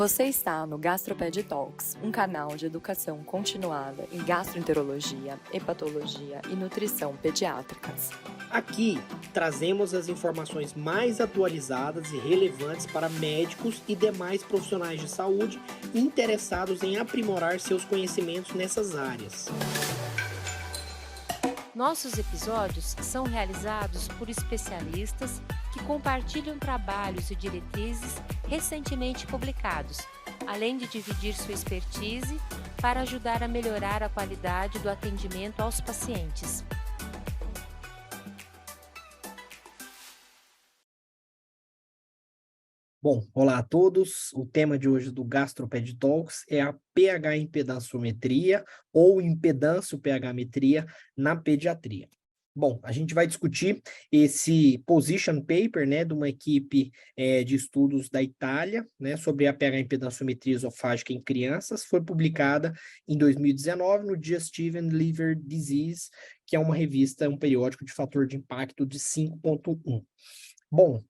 Você está no Gastroped Talks, um canal de educação continuada em gastroenterologia, hepatologia e nutrição pediátricas. Aqui trazemos as informações mais atualizadas e relevantes para médicos e demais profissionais de saúde interessados em aprimorar seus conhecimentos nessas áreas. Nossos episódios são realizados por especialistas que compartilham trabalhos e diretrizes recentemente publicados, além de dividir sua expertise para ajudar a melhorar a qualidade do atendimento aos pacientes. Bom, olá a todos. O tema de hoje do Gastroped Talks é a pH impedanciometria ou impedância pH-metria na pediatria. Bom, a gente vai discutir esse position paper, né, de uma equipe de estudos da Itália, né, sobre a pH impedanciometria esofágica em crianças. Foi publicada em 2019 no Digestive and Liver Disease, que é uma revista, um periódico de fator de impacto de 5.1. Bom,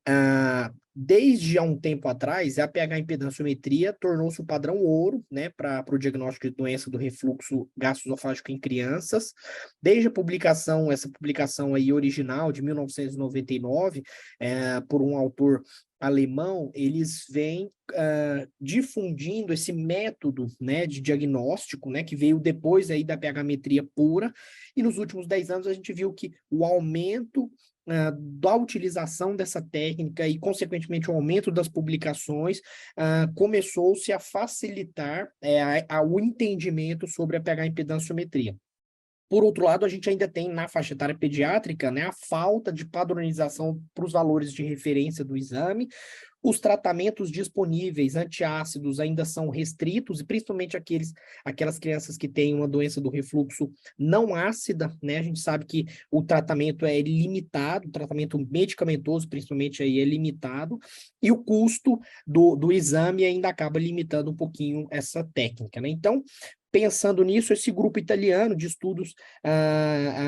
desde há um tempo atrás, a pH impedanciometria tornou-se o padrão ouro, né, para o diagnóstico de doença do refluxo gastroesofágico em crianças. Desde a publicação, essa publicação aí original de 1999, por um autor alemão, eles vêm difundindo esse método, né, de diagnóstico, né, que veio depois aí da pH-metria pura, e nos últimos 10 anos a gente viu que o aumento da utilização dessa técnica e, consequentemente, o aumento das publicações, começou-se a facilitar o entendimento sobre a pH-impedanciometria. Por outro lado, a gente ainda tem na faixa etária pediátrica, né, a falta de padronização para os valores de referência do exame. Os tratamentos disponíveis antiácidos ainda são restritos, e principalmente aquelas crianças que têm uma doença do refluxo não ácida, né? A gente sabe que o tratamento é limitado, o tratamento medicamentoso, principalmente, aí é limitado, e o custo do exame ainda acaba limitando um pouquinho essa técnica, né? Então, pensando nisso, esse grupo italiano de estudos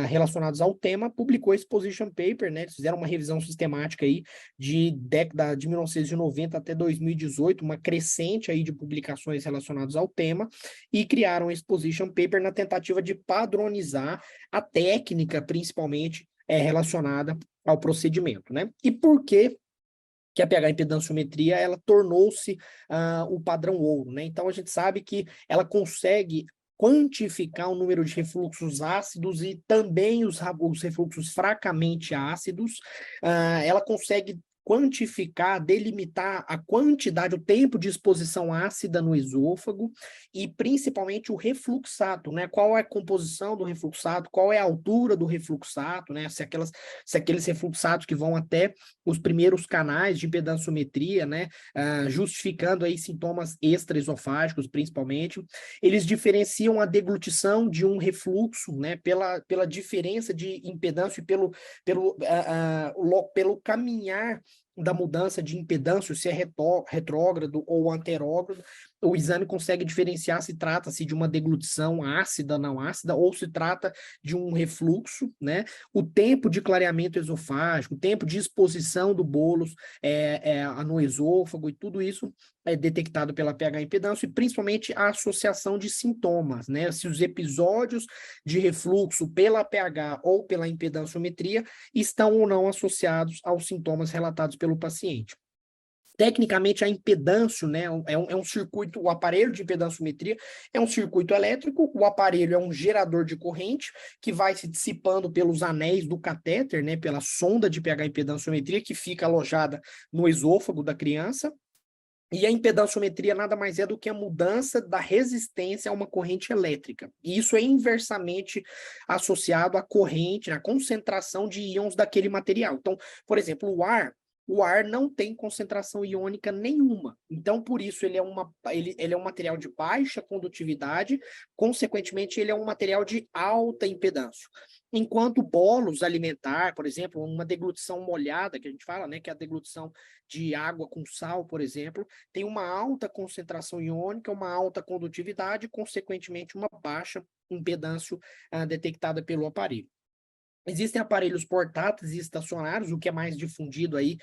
relacionados ao tema publicou esse position paper, né? Eles fizeram uma revisão sistemática aí de década de 1990 até 2018, uma crescente aí de publicações relacionadas ao tema, e criaram esse position paper na tentativa de padronizar a técnica, principalmente, relacionada ao procedimento, né? E por que a pH impedanciometria ela tornou-se o padrão ouro, né? Então a gente sabe que ela consegue quantificar o número de refluxos ácidos e também os refluxos fracamente ácidos. Ela consegue quantificar, delimitar a quantidade, o tempo de exposição ácida no esôfago e principalmente o refluxato, né? Qual é a composição do refluxato, qual é a altura do refluxato, né? Se aqueles refluxatos que vão até os primeiros canais de impedanciometria, né? Justificando aí sintomas extraesofágicos, principalmente. Eles diferenciam a deglutição de um refluxo, né? Pela diferença de impedância e pelo caminhar da mudança de impedância, se é retrógrado ou anterógrado. O exame consegue diferenciar se trata-se de uma deglutição ácida, não ácida, ou se trata de um refluxo, né? O tempo de clareamento esofágico, o tempo de exposição do bôlus no esôfago, e tudo isso é detectado pela pH impedância, e principalmente a associação de sintomas, né? Se os episódios de refluxo pela pH ou pela impedanciometria estão ou não associados aos sintomas relatados pelo paciente. Tecnicamente, a impedância, né, é um circuito, o aparelho de impedanciometria é um circuito elétrico, o aparelho é um gerador de corrente que vai se dissipando pelos anéis do catéter, né, pela sonda de pH impedanciometria que fica alojada no esôfago da criança. E a impedanciometria nada mais é do que a mudança da resistência a uma corrente elétrica. E isso é inversamente associado à corrente, à concentração de íons daquele material. Então, por exemplo, o ar não tem concentração iônica nenhuma. Então, por isso, ele é um material de baixa condutividade, consequentemente, ele é um material de alta impedância. Enquanto o bôlus alimentar, por exemplo, uma deglutição molhada, que a gente fala, né, que é a deglutição de água com sal, por exemplo, tem uma alta concentração iônica, uma alta condutividade e, consequentemente, uma baixa impedância detectada pelo aparelho. Existem aparelhos portáteis e estacionários, o que é mais difundido aí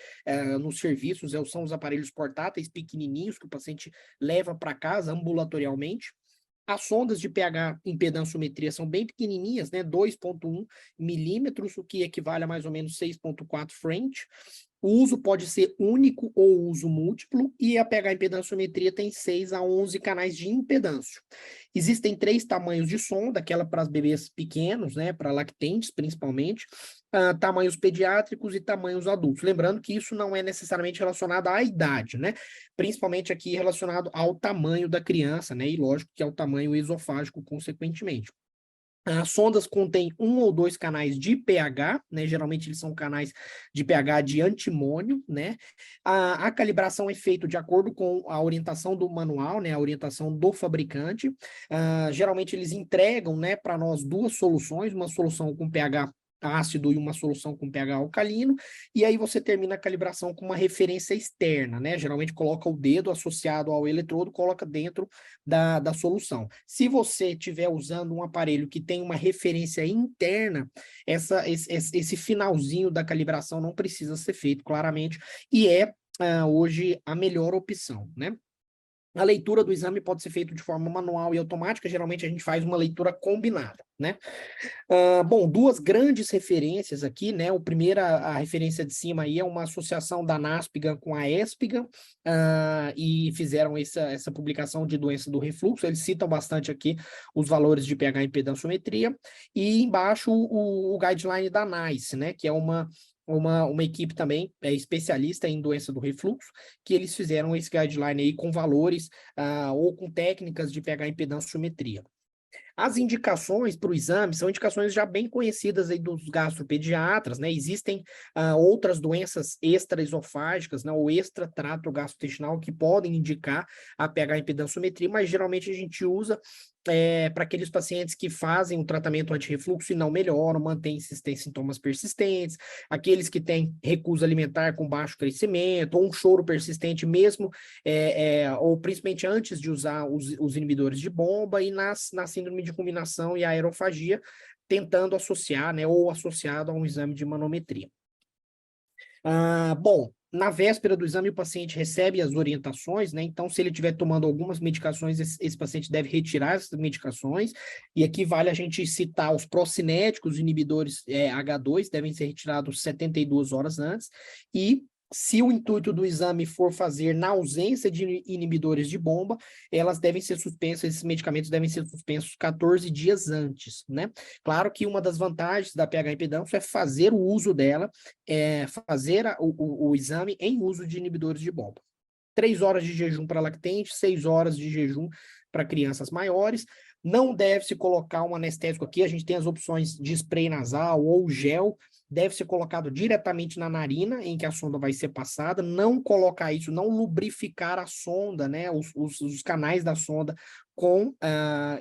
nos serviços são os aparelhos portáteis pequenininhos que o paciente leva para casa ambulatorialmente. As sondas de pH impedânciometria são bem pequenininhas, né? 2,1 milímetros, o que equivale a mais ou menos 6,4 French. O uso pode ser único ou uso múltiplo, e a pH impedânciometria tem 6 a 11 canais de impedância. Existem 3 tamanhos de sonda, aquela para os bebês pequenos, né, para lactentes principalmente, tamanhos pediátricos e tamanhos adultos. Lembrando que isso não é necessariamente relacionado à idade, né? Principalmente aqui relacionado ao tamanho da criança, né? E lógico que ao tamanho esofágico, consequentemente. As sondas contêm 1 ou 2 canais de pH, né? Geralmente eles são canais de pH de antimônio, né? A calibração é feita de acordo com a orientação do manual, né? A orientação do fabricante. Geralmente eles entregam, né, para nós 2 soluções, uma solução com pH ácido e uma solução com pH alcalino, e aí você termina a calibração com uma referência externa, né? Geralmente coloca o dedo associado ao eletrodo, coloca dentro da solução. Se você estiver usando um aparelho que tem uma referência interna, esse finalzinho da calibração não precisa ser feito claramente, e hoje a melhor opção, né? A leitura do exame pode ser feita de forma manual e automática, geralmente a gente faz uma leitura combinada, né? Bom, 2 grandes referências aqui, né? O primeiro, a referência de cima aí é uma associação da NASPGHAN com a ESPGHAN, e fizeram essa publicação de doença do refluxo. Eles citam bastante aqui os valores de pH impedânciometria, e embaixo o guideline da NICE, né? Que é uma equipe também especialista em doença do refluxo, que eles fizeram esse guideline aí com valores ou com técnicas de pH impedânciometria. As indicações para o exame são indicações já bem conhecidas aí dos gastropediatras, né? Existem outras doenças extraesofágicas, né, ou extratrato gastrointestinal que podem indicar a pH impedânciometria, mas geralmente a gente usa para aqueles pacientes que fazem o tratamento antirrefluxo e não melhoram, mantêm sintomas persistentes, aqueles que têm recusa alimentar com baixo crescimento, ou um choro persistente mesmo, ou principalmente antes de usar os inibidores de bomba, e na síndrome de combinação e aerofagia, tentando associar, né, ou associado a um exame de manometria. Bom, na véspera do exame, o paciente recebe as orientações, né? Então, se ele estiver tomando algumas medicações, esse paciente deve retirar essas medicações. E aqui vale a gente citar os procinéticos, inibidores H2, devem ser retirados 72 horas antes. E se o intuito do exame for fazer na ausência de inibidores de bomba, elas devem ser suspensas, esses medicamentos devem ser suspensos 14 dias antes, né? Claro que uma das vantagens da pH impedância é fazer o uso dela, fazer o exame em uso de inibidores de bomba. 3 horas de jejum para lactente, 6 horas de jejum para crianças maiores. Não deve se colocar um anestésico aqui, a gente tem as opções de spray nasal ou gel, deve ser colocado diretamente na narina, em que a sonda vai ser passada, não colocar isso, não lubrificar a sonda, né, os canais da sonda com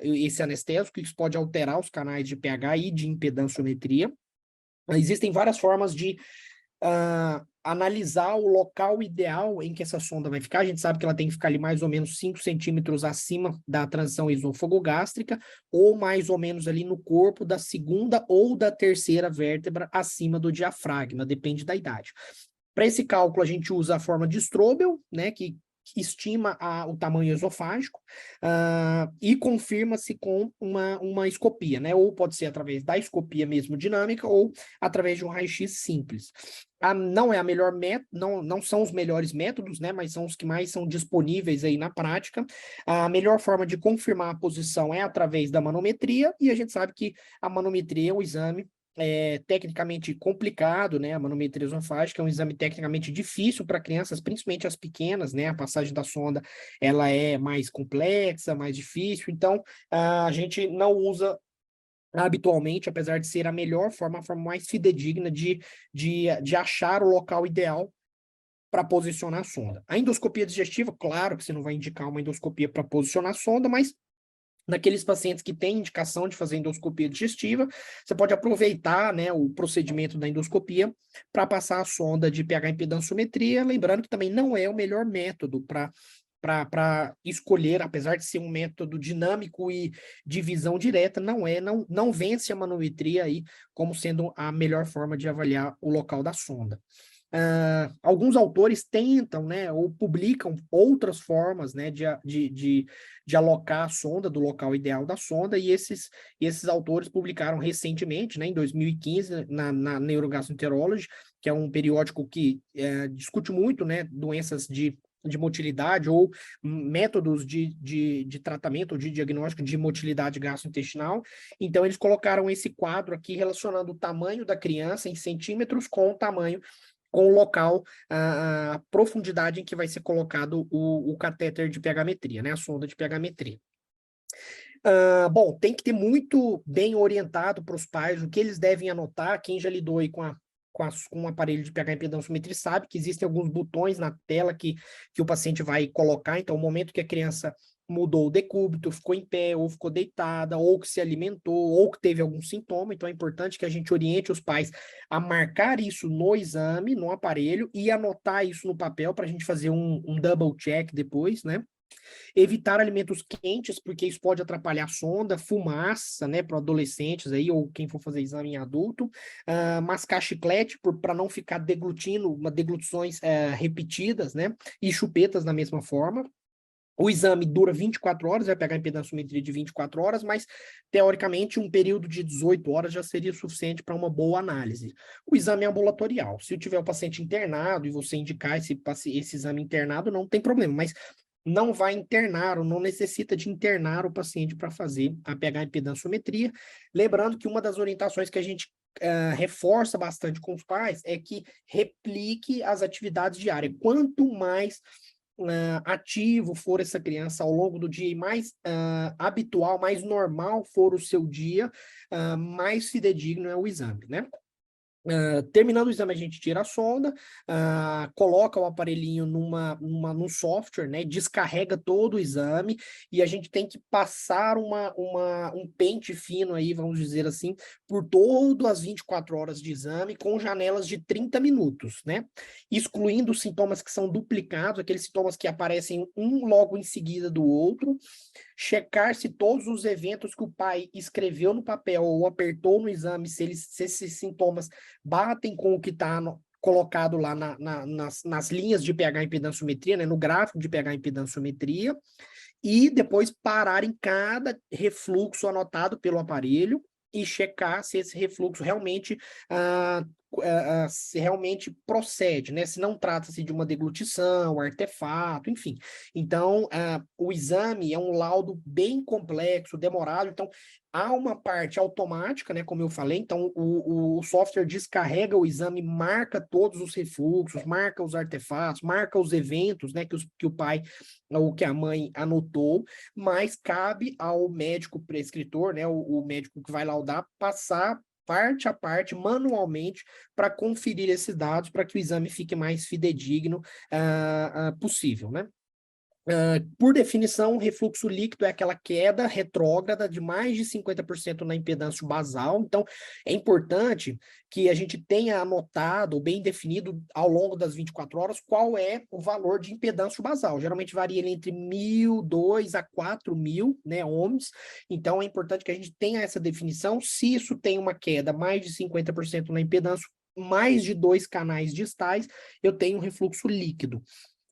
esse anestésico, isso pode alterar os canais de pH e de impedânciometria. Existem várias formas de analisar o local ideal em que essa sonda vai ficar. A gente sabe que ela tem que ficar ali mais ou menos 5 centímetros acima da transição esôfago-gástrica, ou mais ou menos ali no corpo da segunda ou da terceira vértebra acima do diafragma, depende da idade. Para esse cálculo, a gente usa a forma de Strobel, né, que estima o tamanho esofágico, e confirma-se com uma escopia, né? Ou pode ser através da escopia mesmo dinâmica, ou através de um raio-x simples. Não é a melhor método, não são os melhores métodos, né? Mas são os que mais são disponíveis aí na prática. A melhor forma de confirmar a posição é através da manometria, e a gente sabe que a manometria é um exame tecnicamente complicado, né? A manometria esofágica é um exame tecnicamente difícil para crianças, principalmente as pequenas, né? A passagem da sonda, ela é mais complexa, mais difícil, então a gente não usa habitualmente, apesar de ser a melhor forma, a forma mais fidedigna de achar o local ideal para posicionar a sonda. A endoscopia digestiva, claro que você não vai indicar uma endoscopia para posicionar a sonda, mas naqueles pacientes que têm indicação de fazer endoscopia digestiva, você pode aproveitar, né, o procedimento da endoscopia para passar a sonda de pH impedânciometria, lembrando que também não é o melhor método para para escolher, apesar de ser um método dinâmico e de visão direta, não vence a manometria aí como sendo a melhor forma de avaliar o local da sonda. Alguns autores tentam, né, ou publicam outras formas, né, de alocar a sonda, do local ideal da sonda, e esses autores publicaram recentemente, né, em 2015, na Neurogastroenterology, que é um periódico que discute muito, né, doenças de motilidade ou métodos de tratamento ou de diagnóstico de motilidade gastrointestinal. Então, eles colocaram esse quadro aqui relacionando o tamanho da criança em centímetros com o tamanho, com o local, a profundidade em que vai ser colocado o catéter de pH-metria, né, a sonda de pH-metria. Bom, tem que ter muito bem orientado para os pais o que eles devem anotar. Quem já lidou aí com um aparelho de pH impedânciometria sabe que existem alguns botões na tela que o paciente vai colocar. Então, o momento que a criança mudou o decúbito, ficou em pé, ou ficou deitada, ou que se alimentou, ou que teve algum sintoma. Então, é importante que a gente oriente os pais a marcar isso no exame, no aparelho, e anotar isso no papel para a gente fazer um double check depois, né? Evitar alimentos quentes, porque isso pode atrapalhar a sonda, fumaça, né, para adolescentes aí, ou quem for fazer exame em adulto, mascar chiclete para não ficar deglutindo, deglutições repetidas, né, e chupetas da mesma forma. O exame dura 24 horas, vai pegar a impedânciometria de 24 horas, mas, teoricamente, um período de 18 horas já seria suficiente para uma boa análise. O exame é ambulatorial. Se eu tiver o paciente internado e você indicar esse exame internado, não tem problema, mas não vai internar ou não necessita de internar o paciente para fazer a pH impedânciometria. Lembrando que uma das orientações que a gente reforça bastante com os pais é que replique as atividades diárias. Quanto mais ativo for essa criança ao longo do dia e mais habitual, mais normal for o seu dia, mais fidedigno é o exame, né? Terminando o exame, a gente tira a sonda, coloca o aparelhinho num software, né, descarrega todo o exame, e a gente tem que passar um pente fino aí, vamos dizer assim, por todas as 24 horas de exame, com janelas de 30 minutos, né, excluindo os sintomas que são duplicados, aqueles sintomas que aparecem um logo em seguida do outro, checar se todos os eventos que o pai escreveu no papel ou apertou no exame, se esses sintomas batem com o que está colocado lá nas linhas de pH impedânciometria, né, no gráfico de pH impedânciometria, e depois parar em cada refluxo anotado pelo aparelho e checar se esse refluxo realmente se realmente procede, né? Se não trata-se de uma deglutição, artefato, enfim. Então, o exame é um laudo bem complexo, demorado, então há uma parte automática, né, como eu falei, então o software descarrega o exame, marca todos os refluxos, marca os artefatos, marca os eventos, né, que o pai ou que a mãe anotou, mas cabe ao médico prescritor, né, o médico que vai laudar, passar parte a parte, manualmente, para conferir esses dados, para que o exame fique mais fidedigno possível, né? Por definição, refluxo líquido é aquela queda retrógrada de mais de 50% na impedância basal. Então, é importante que a gente tenha anotado, bem definido, ao longo das 24 horas, qual é o valor de impedância basal. Geralmente varia entre 1.002 a 4.000, né, ohms. Então, é importante que a gente tenha essa definição. Se isso tem uma queda mais de 50% na impedância, mais de 2 canais distais, eu tenho um refluxo líquido.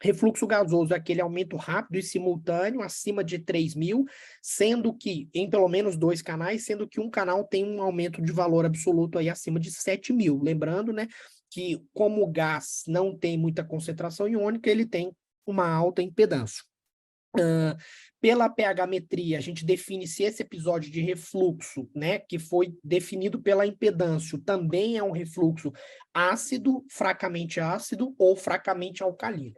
Refluxo gasoso é aquele aumento rápido e simultâneo, acima de 3.000, sendo que, em pelo menos 2 canais, sendo que um canal tem um aumento de valor absoluto aí acima de 7.000. Lembrando, né, que como o gás não tem muita concentração iônica, ele tem uma alta impedância. Pela pH-metria, a gente define se esse episódio de refluxo, né, que foi definido pela impedância, também é um refluxo ácido, fracamente ácido ou fracamente alcalino.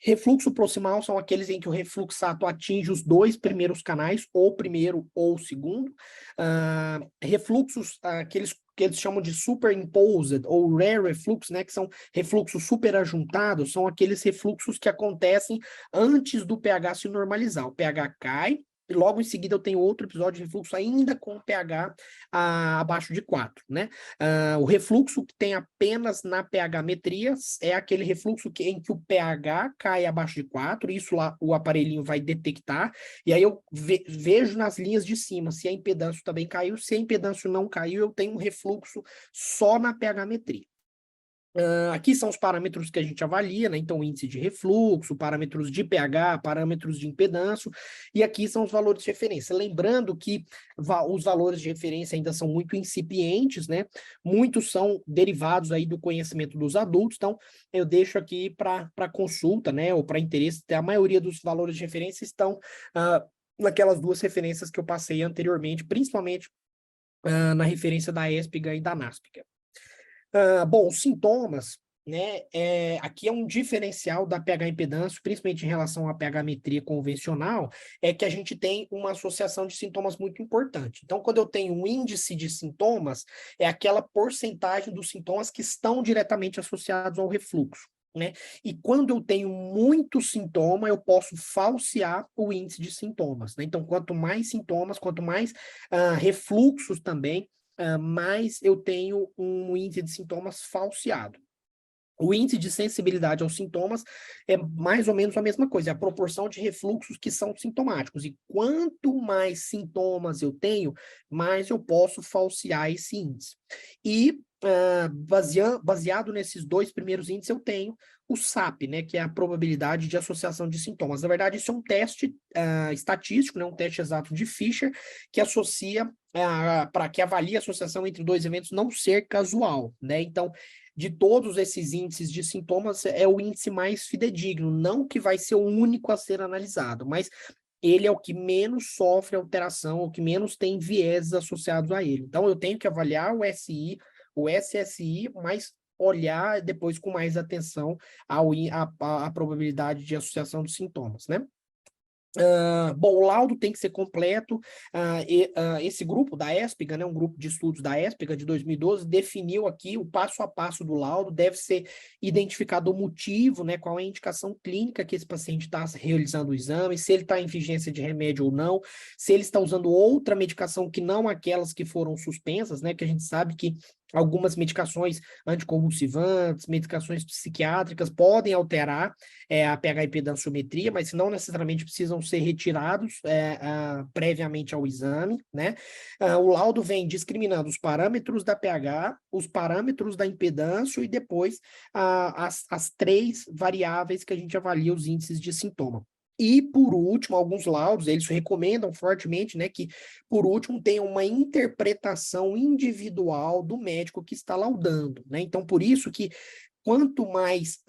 Refluxo proximal são aqueles em que o refluxato atinge os 2 primeiros canais, ou primeiro ou segundo. Refluxos, aqueles que eles chamam de superimposed ou rare reflux, né, que são refluxos superajuntados, são aqueles refluxos que acontecem antes do pH se normalizar. O pH cai, logo em seguida eu tenho outro episódio de refluxo ainda com pH abaixo de 4, né? O refluxo que tem apenas na pH-metria é aquele refluxo em que o pH cai abaixo de 4, isso lá o aparelhinho vai detectar, e aí eu vejo nas linhas de cima se a impedância também caiu. Se a impedância não caiu, eu tenho um refluxo só na pH-metria. Aqui são os parâmetros que a gente avalia, né? Então, índice de refluxo, parâmetros de pH, parâmetros de impedância, e aqui são os valores de referência. Lembrando que os valores de referência ainda são muito incipientes, né? Muitos são derivados aí do conhecimento dos adultos, então eu deixo aqui para consulta, né? Ou para interesse, a maioria dos valores de referência estão naquelas duas referências que eu passei anteriormente, principalmente na referência da ESPGA e da NASPGA. Bom, os sintomas, né, aqui é um diferencial da pH impedância, principalmente em relação à pH metria convencional, é que a gente tem uma associação de sintomas muito importante. Então, quando eu tenho um índice de sintomas, é aquela porcentagem dos sintomas que estão diretamente associados ao refluxo, né? E quando eu tenho muito sintoma, eu posso falsear o índice de sintomas, né? Então, quanto mais sintomas, quanto mais refluxos também, mais eu tenho um índice de sintomas falseado. O índice de sensibilidade aos sintomas é mais ou menos a mesma coisa, é a proporção de refluxos que são sintomáticos. E quanto mais sintomas eu tenho, mais eu posso falsear esse índice. E baseado nesses dois primeiros índices, eu tenho o SAP, né, que é a probabilidade de associação de sintomas. Na verdade, isso é um teste estatístico, né, um teste exato de Fisher, que associa, para que avalie a associação entre dois eventos não ser casual, né? Então, de todos esses índices de sintomas, é o índice mais fidedigno, não que vai ser o único a ser analisado, mas ele é o que menos sofre alteração, o que menos tem viés associados a ele. Então, eu tenho que avaliar o SI, o SSI, mas olhar depois com mais atenção a probabilidade de associação dos sintomas, né? Bom, o laudo tem que ser completo. Esse grupo da ESPGA, né, um grupo de estudos da ESPGA de 2012, definiu aqui o passo a passo do laudo. Deve ser identificado o motivo, né, qual é a indicação clínica que esse paciente está realizando o exame, se ele está em vigência de remédio ou não, se ele está usando outra medicação que não aquelas que foram suspensas, né, que a gente sabe que algumas medicações anticonvulsivantes, medicações psiquiátricas podem alterar a pH impedânciometria, mas não necessariamente precisam ser retirados previamente ao exame, né? O laudo vem discriminando os parâmetros da pH, os parâmetros da impedância e depois as três variáveis que a gente avalia os índices de sintoma. E, por último, alguns laudos, eles recomendam fortemente, né, que, por último, tenha uma interpretação individual do médico que está laudando, né? Então, por isso que quanto mais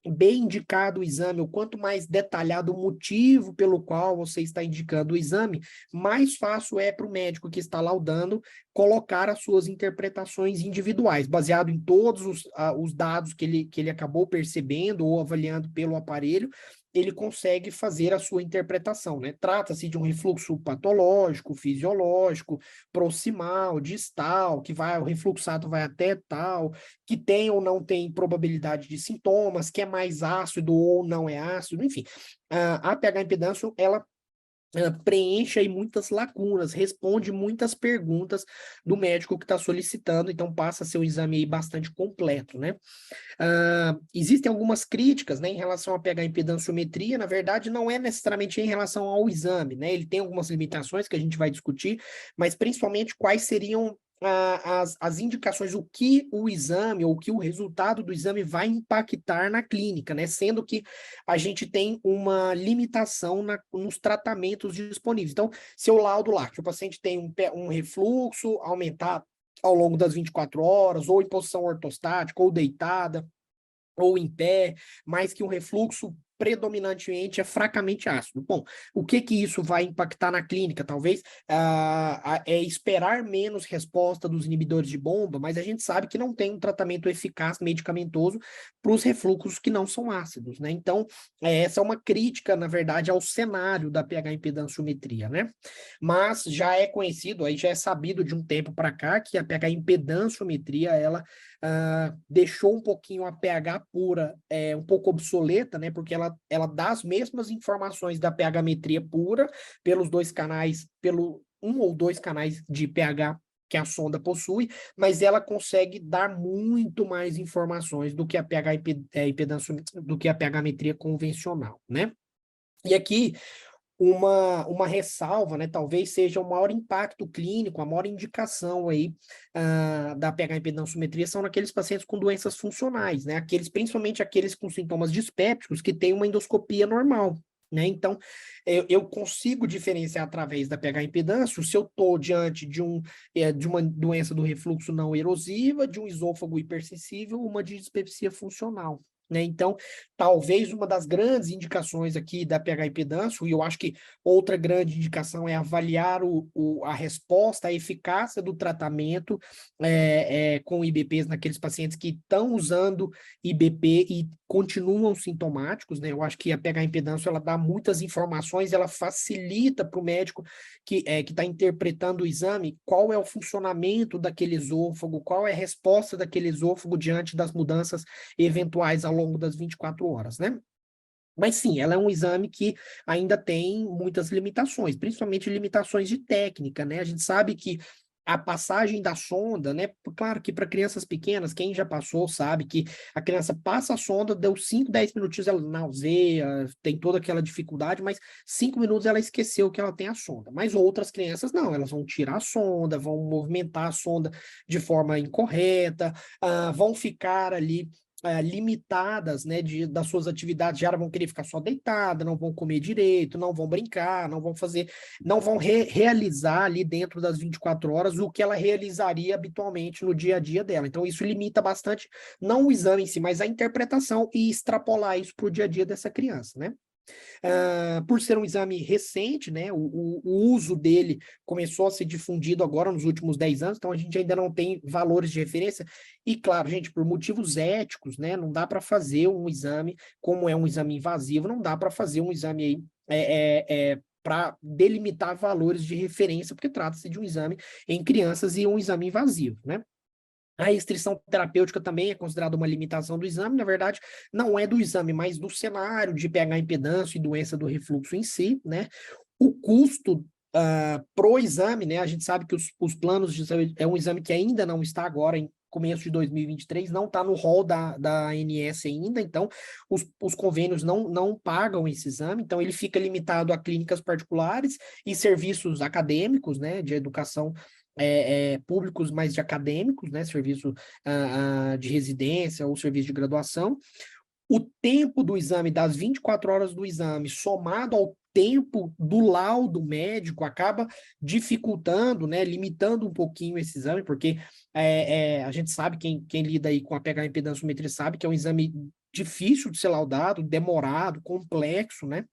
bem indicado o exame, ou quanto mais detalhado o motivo pelo qual você está indicando o exame, mais fácil é para o médico que está laudando colocar as suas interpretações individuais, baseado em todos os dados que ele acabou percebendo ou avaliando pelo aparelho. Ele consegue fazer a sua interpretação, né? Trata-se de um refluxo patológico, fisiológico, proximal, distal, que o refluxado vai até tal, que tem ou não tem probabilidade de sintomas, que é mais ácido ou não é ácido, enfim. A pH impedância, ela preenche aí muitas lacunas, responde muitas perguntas do médico que está solicitando, então passa a ser um exame aí bastante completo, né? Existem algumas críticas, né, em relação a pH impedânciometria. Na verdade, não é necessariamente em relação ao exame, né? Ele tem algumas limitações que a gente vai discutir, mas principalmente quais seriam as indicações, o que o exame ou o que o resultado do exame vai impactar na clínica, né? Sendo que a gente tem uma limitação nos tratamentos disponíveis. Então, se o laudo lá, que o paciente tem um refluxo aumentar ao longo das 24 horas, ou em posição ortostática, ou deitada, ou em pé, mas que o refluxo predominantemente é fracamente ácido. Bom, o que isso vai impactar na clínica? Talvez é esperar menos resposta dos inibidores de bomba, mas a gente sabe que não tem um tratamento eficaz medicamentoso para os refluxos que não são ácidos, né? Então, essa é uma crítica, na verdade, ao cenário da pH impedânciometria, né? Mas já é conhecido, aí já é sabido de um tempo para cá que a pH impedânciometria, ela deixou um pouquinho a pH pura um pouco obsoleta, né? Porque ela ela dá as mesmas informações da pH-metria pura pelos dois canais, pelo um ou dois canais de pH que a sonda possui, mas ela consegue dar muito mais informações do que a do que a pH-metria convencional, né? E aqui uma ressalva, né? Talvez seja o maior impacto clínico, a maior indicação aí da pH-impedânciometria são naqueles pacientes com doenças funcionais, né? Principalmente aqueles com sintomas dispépticos que têm uma endoscopia normal. Né? Então, eu consigo diferenciar através da pH-impedância se eu estou diante de uma doença do refluxo não erosiva, de um esôfago hipersensível, uma dispepsia funcional. Né? Então, talvez uma das grandes indicações aqui da pH-impedância, e eu acho que outra grande indicação é avaliar a resposta, a eficácia do tratamento com IBPs naqueles pacientes que estão usando IBP e continuam sintomáticos, né? Eu acho que a pH-impedância ela dá muitas informações, ela facilita para o médico que está interpretando o exame qual é o funcionamento daquele esôfago, qual é a resposta daquele esôfago diante das mudanças eventuais ao longo das 24 horas, né? Mas sim, ela é um exame que ainda tem muitas limitações, principalmente limitações de técnica, né? A gente sabe que a passagem da sonda, né? Claro que para crianças pequenas, quem já passou sabe que a criança passa a sonda, deu 5, 10 minutinhos, ela nauseia, tem toda aquela dificuldade, mas 5 minutos ela esqueceu que ela tem a sonda. Mas outras crianças não, elas vão tirar a sonda, vão movimentar a sonda de forma incorreta, vão ficar ali limitadas, né, das suas atividades diárias, vão querer ficar só deitada, não vão comer direito, não vão brincar, não vão realizar ali dentro das 24 horas o que ela realizaria habitualmente no dia a dia dela. Então, isso limita bastante, não o exame em si, mas a interpretação e extrapolar isso para o dia a dia dessa criança, né? Por ser um exame recente, né, o uso dele começou a ser difundido agora nos últimos 10 anos, então a gente ainda não tem valores de referência, e claro, gente, por motivos éticos, né, não dá para fazer um exame, como é um exame invasivo, não dá para fazer um exame aí, para delimitar valores de referência, porque trata-se de um exame em crianças e um exame invasivo, né? A restrição terapêutica também é considerada uma limitação do exame, na verdade, não é do exame, mas do cenário de pH-impedância e doença do refluxo em si, né? O custo pro exame, né? A gente sabe que os planos de saúde é um exame que ainda não está agora em começo de 2023, não está no rol da ANS ainda, então os convênios não pagam esse exame, então ele fica limitado a clínicas particulares e serviços acadêmicos, né, de educação públicos, mas de acadêmicos, né, serviço de residência ou serviço de graduação. O tempo do exame, das 24 horas do exame, somado ao tempo do laudo médico, acaba dificultando, né, limitando um pouquinho esse exame, porque a gente sabe, quem lida aí com a pH-impedânciometria sabe que é um exame difícil de ser laudado, demorado, complexo, né?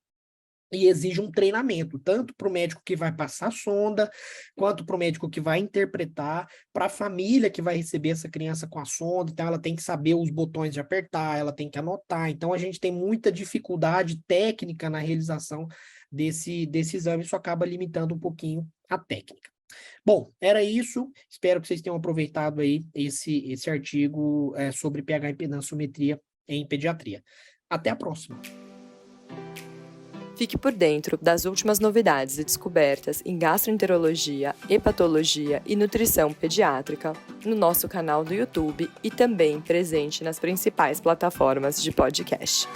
E exige um treinamento, tanto para o médico que vai passar a sonda, quanto para o médico que vai interpretar, para a família que vai receber essa criança com a sonda, então ela tem que saber os botões de apertar, ela tem que anotar, então a gente tem muita dificuldade técnica na realização desse exame, isso acaba limitando um pouquinho a técnica. Bom, era isso, espero que vocês tenham aproveitado aí esse artigo sobre pH-impedânciometria em pediatria. Até a próxima! Fique por dentro das últimas novidades e descobertas em gastroenterologia, hepatologia e nutrição pediátrica no nosso canal do YouTube e também presente nas principais plataformas de podcast.